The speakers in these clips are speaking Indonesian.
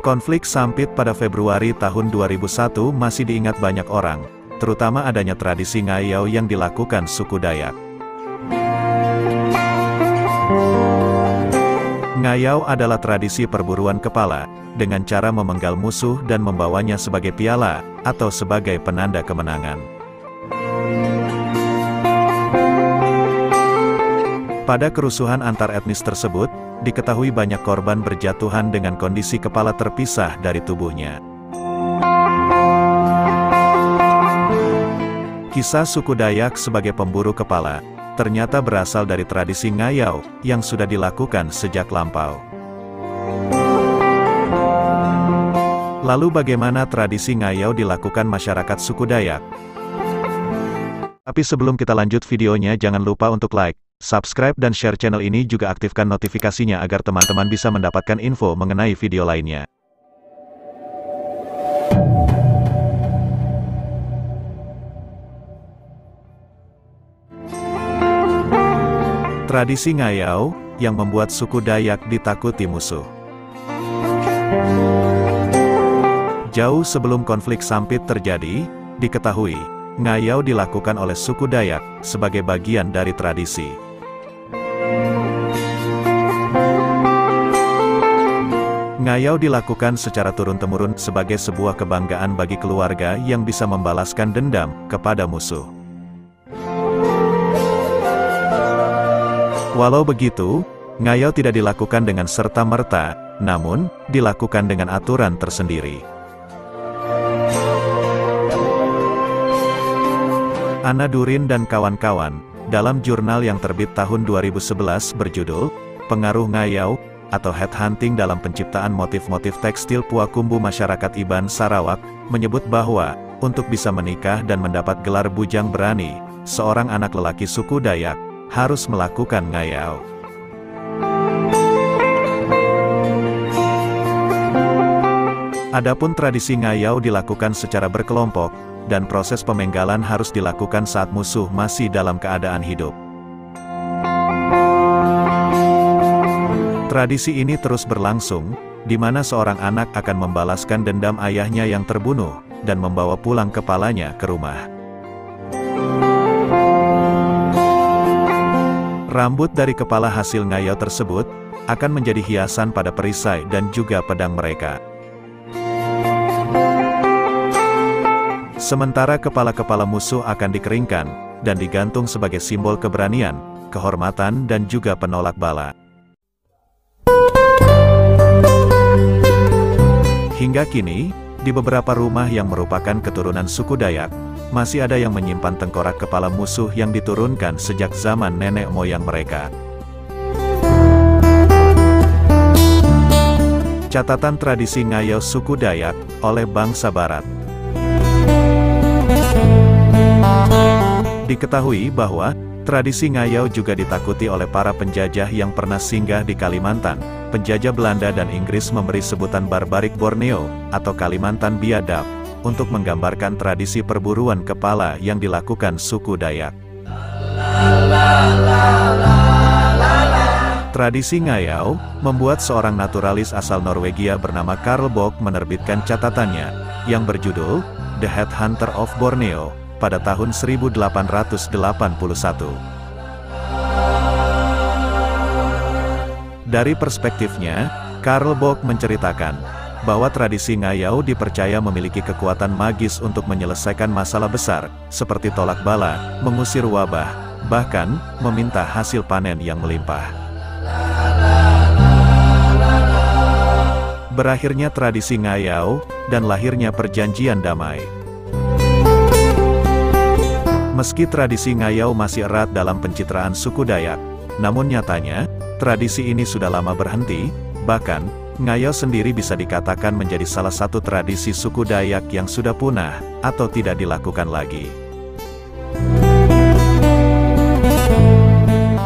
Konflik Sampit pada Februari tahun 2001 masih diingat banyak orang, terutama adanya tradisi ngayau yang dilakukan suku Dayak. Ngayau adalah tradisi perburuan kepala, dengan cara memenggal musuh dan membawanya sebagai piala, atau sebagai penanda kemenangan. Pada kerusuhan antar etnis tersebut, diketahui banyak korban berjatuhan dengan kondisi kepala terpisah dari tubuhnya. Kisah suku Dayak sebagai pemburu kepala, ternyata berasal dari tradisi ngayau, yang sudah dilakukan sejak lampau. Lalu bagaimana tradisi ngayau dilakukan masyarakat suku Dayak? Tapi sebelum kita lanjut videonya, jangan lupa untuk like, subscribe dan share channel ini, juga aktifkan notifikasinya agar teman-teman bisa mendapatkan info mengenai video lainnya. Tradisi ngayau, yang membuat suku Dayak ditakuti musuh. Jauh sebelum konflik Sampit terjadi, diketahui, ngayau dilakukan oleh suku Dayak, sebagai bagian dari tradisi. Ngayau dilakukan secara turun-temurun sebagai sebuah kebanggaan bagi keluarga yang bisa membalaskan dendam kepada musuh. Walau begitu, ngayau tidak dilakukan dengan serta-merta, namun, dilakukan dengan aturan tersendiri. Ana Durin dan kawan-kawan, dalam jurnal yang terbit tahun 2011 berjudul, Pengaruh Ngayau, atau Headhunting dalam Penciptaan Motif-Motif Tekstil Puakumbu Masyarakat Iban Sarawak, menyebut bahwa, untuk bisa menikah dan mendapat gelar bujang berani, seorang anak lelaki suku Dayak, harus melakukan ngayau. Adapun tradisi ngayau dilakukan secara berkelompok, dan proses pemenggalan harus dilakukan saat musuh masih dalam keadaan hidup. Tradisi ini terus berlangsung, di mana seorang anak akan membalaskan dendam ayahnya yang terbunuh, dan membawa pulang kepalanya ke rumah. Rambut dari kepala hasil ngayau tersebut, akan menjadi hiasan pada perisai dan juga pedang mereka. Sementara kepala-kepala musuh akan dikeringkan, dan digantung sebagai simbol keberanian, kehormatan dan juga penolak bala. Hingga kini, di beberapa rumah yang merupakan keturunan suku Dayak, masih ada yang menyimpan tengkorak kepala musuh yang diturunkan sejak zaman nenek moyang mereka. Catatan tradisi ngayau suku Dayak, oleh bangsa Barat. Diketahui bahwa, tradisi ngayau juga ditakuti oleh para penjajah yang pernah singgah di Kalimantan. Penjajah Belanda dan Inggris memberi sebutan barbarik Borneo, atau Kalimantan Biadab, untuk menggambarkan tradisi perburuan kepala yang dilakukan suku Dayak. Tradisi ngayau, membuat seorang naturalis asal Norwegia bernama Karl Bokk menerbitkan catatannya, yang berjudul, The Headhunter of Borneo, pada tahun 1881. Dari perspektifnya, Karl Bokk menceritakan, bahwa tradisi ngayau dipercaya memiliki kekuatan magis untuk menyelesaikan masalah besar, seperti tolak bala, mengusir wabah, bahkan, meminta hasil panen yang melimpah. Berakhirnya tradisi ngayau, dan lahirnya perjanjian damai. Meski tradisi ngayau masih erat dalam pencitraan suku Dayak, namun nyatanya, tradisi ini sudah lama berhenti, bahkan, ngayau sendiri bisa dikatakan menjadi salah satu tradisi suku Dayak yang sudah punah, atau tidak dilakukan lagi.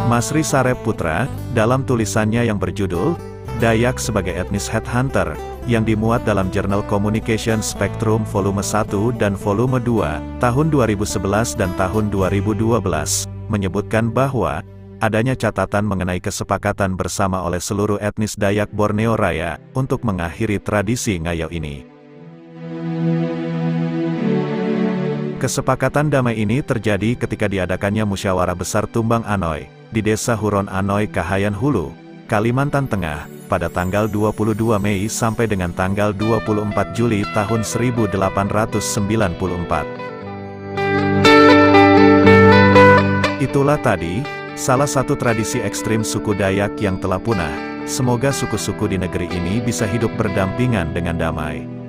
Masri Sarep Putra, dalam tulisannya yang berjudul, Dayak sebagai Etnis Headhunter, yang dimuat dalam Jurnal Communication Spectrum Volume 1 dan Volume 2, tahun 2011 dan tahun 2012, menyebutkan bahwa, adanya catatan mengenai kesepakatan bersama oleh seluruh etnis Dayak Borneo Raya, untuk mengakhiri tradisi ngayau ini. Kesepakatan damai ini terjadi ketika diadakannya musyawarah besar Tumbang Anoy, di Desa Huron Anoy Kahayan Hulu, Kalimantan Tengah, pada tanggal 22 Mei sampai dengan tanggal 24 Juli tahun 1894. Itulah tadi, salah satu tradisi ekstrim suku Dayak yang telah punah. Semoga suku-suku di negeri ini bisa hidup berdampingan dengan damai.